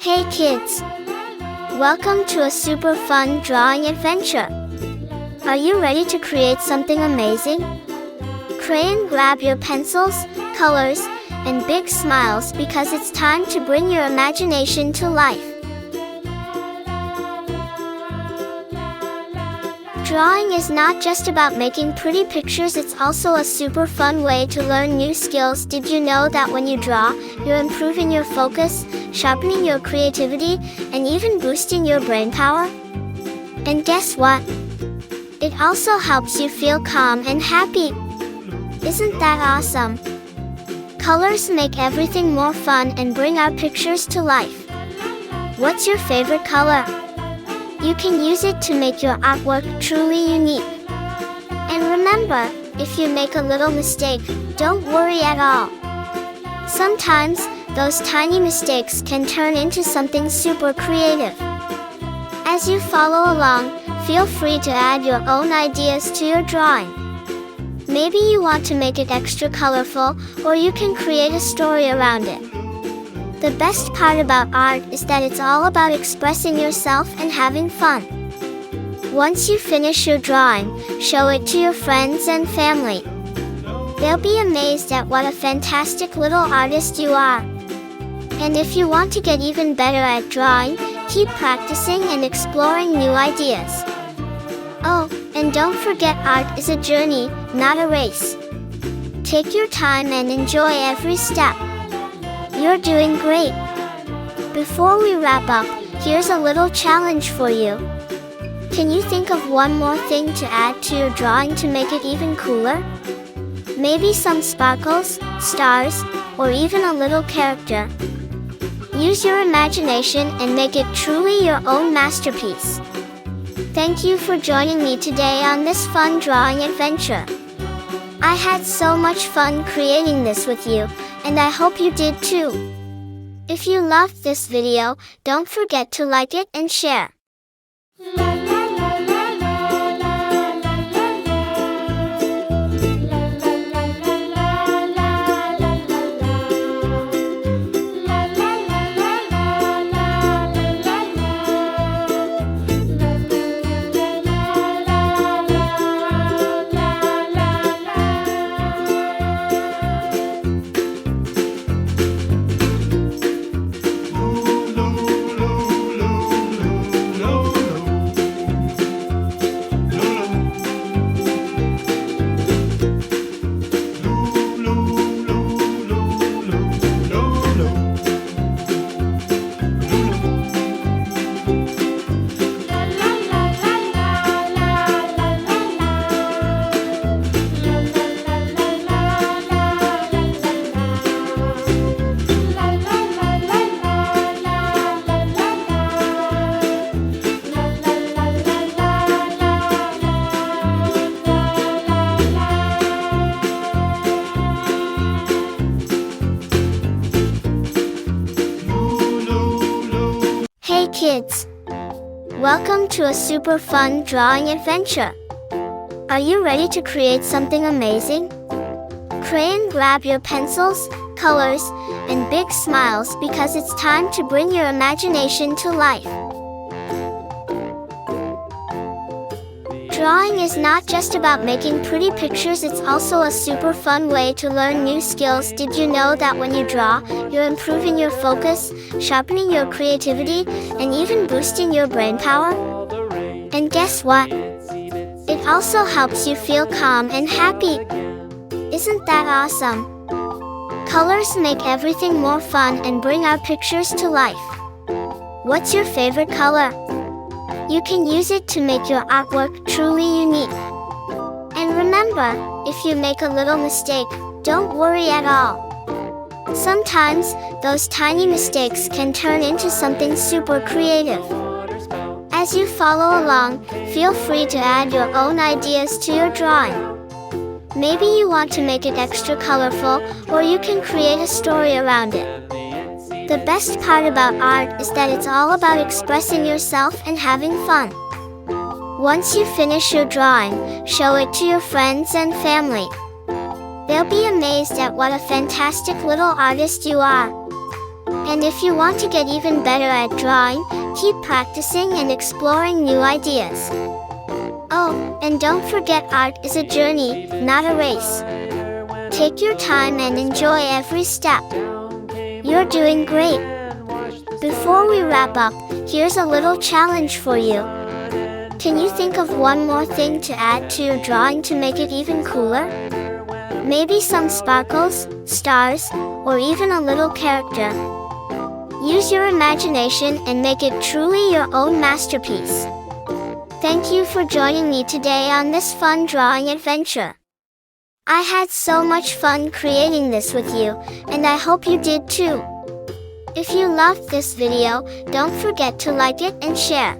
Hey kids! Welcome to a super fun drawing adventure. Are you ready to create something amazing? Crayon, grab your pencils, colors, and big smiles because it's time to bring your imagination to life. Drawing is not just about making pretty pictures, it's also a super fun way to learn new skills. Did you know that when you draw, you're improving your focus, sharpening your creativity, and even boosting your brain power? And guess what? It also helps you feel calm and happy. Isn't that awesome? Colors make everything more fun and bring our pictures to life. What's your favorite color? You can use it to make your artwork truly unique. And remember, if you make a little mistake, don't worry at all. Sometimes, those tiny mistakes can turn into something super creative. As you follow along, feel free to add your own ideas to your drawing. Maybe you want to make it extra colorful, or you can create a story around it. The best part about art is that it's all about expressing yourself and having fun. Once you finish your drawing, show it to your friends and family. They'll be amazed at what a fantastic little artist you are. And if you want to get even better at drawing, keep practicing and exploring new ideas. Oh, and don't forget, art is a journey, not a race. Take your time and enjoy every step. You're doing great. Before we wrap up, here's a little challenge for you. Can you think of one more thing to add to your drawing to make it even cooler? Maybe some sparkles, stars, or even a little character. Use your imagination and make it truly your own masterpiece. Thank you for joining me today on this fun drawing adventure. I had so much fun creating this with you, and I hope you did too. If you loved this video, don't forget to like it and share. Hey kids! Welcome to a super fun drawing adventure. Are you ready to create something amazing? Crayon, grab your pencils, colors, and big smiles because it's time to bring your imagination to life. Drawing is not just about making pretty pictures, it's also a super fun way to learn new skills. Did you know that when you draw, you're improving your focus, sharpening your creativity, and even boosting your brain power? And guess what? It also helps you feel calm and happy. Isn't that awesome? Colors make everything more fun and bring our pictures to life. What's your favorite color? You can use it to make your artwork truly unique. And remember, if you make a little mistake, don't worry at all. Sometimes, those tiny mistakes can turn into something super creative. As you follow along, feel free to add your own ideas to your drawing. Maybe you want to make it extra colorful, or you can create a story around it. The best part about art is that it's all about expressing yourself and having fun. Once you finish your drawing, show it to your friends and family. They'll be amazed at what a fantastic little artist you are. And if you want to get even better at drawing, keep practicing and exploring new ideas. Oh, and don't forget, art is a journey, not a race. Take your time and enjoy every step. You're doing great. Before we wrap up, here's a little challenge for you. Can you think of one more thing to add to your drawing to make it even cooler? Maybe some sparkles, stars, or even a little character. Use your imagination and make it truly your own masterpiece. Thank you for joining me today on this fun drawing adventure. I had so much fun creating this with you, and I hope you did too. If you loved this video, don't forget to like it and share.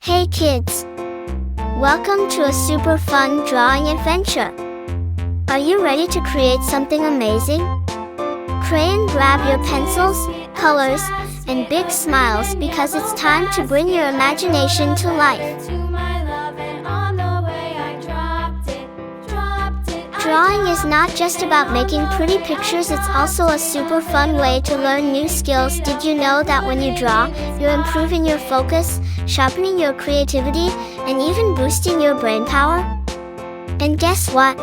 Hey kids! Welcome to a super fun drawing adventure. Are you ready to create something amazing? Crayon, grab your pencils, colors, and big smiles because it's time to bring your imagination to life. Drawing is not just about making pretty pictures, it's also a super fun way to learn new skills. Did you know that when you draw, you're improving your focus, sharpening your creativity, and even boosting your brain power? And guess what?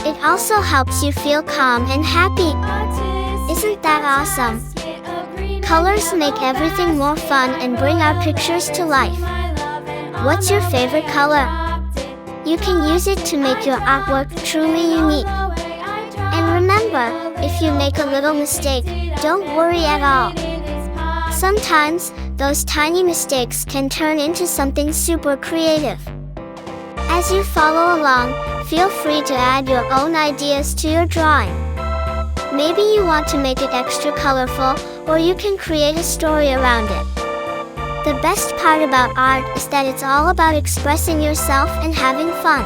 It also helps you feel calm and happy. Isn't that awesome? Colors make everything more fun and bring our pictures to life. What's your favorite color? You can use it to make your artwork truly unique. And remember, if you make a little mistake, don't worry at all. Sometimes, those tiny mistakes can turn into something super creative. As you follow along, feel free to add your own ideas to your drawing. Maybe you want to make it extra colorful, or you can create a story around it. The best part about art is that it's all about expressing yourself and having fun.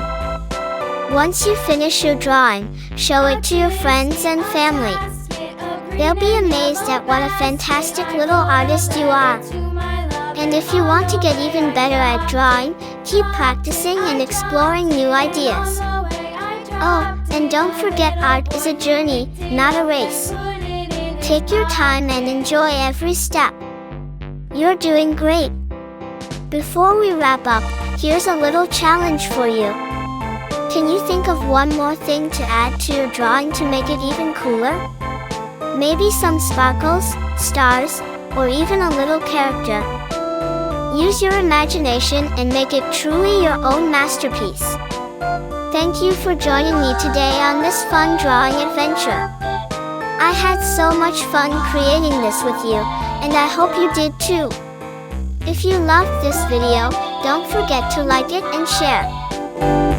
Once you finish your drawing, show it to your friends and family. They'll be amazed at what a fantastic little artist you are. And if you want to get even better at drawing, keep practicing and exploring new ideas. Oh, and don't forget, art is a journey, not a race. Take your time and enjoy every step. You're doing great. Before we wrap up, here's a little challenge for you. Can you think of one more thing to add to your drawing to make it even cooler? Maybe some sparkles, stars, or even a little character. Use your imagination and make it truly your own masterpiece. Thank you for joining me today on this fun drawing adventure. I had so much fun creating this with you, and I hope you did too. If you loved this video, don't forget to like it and share.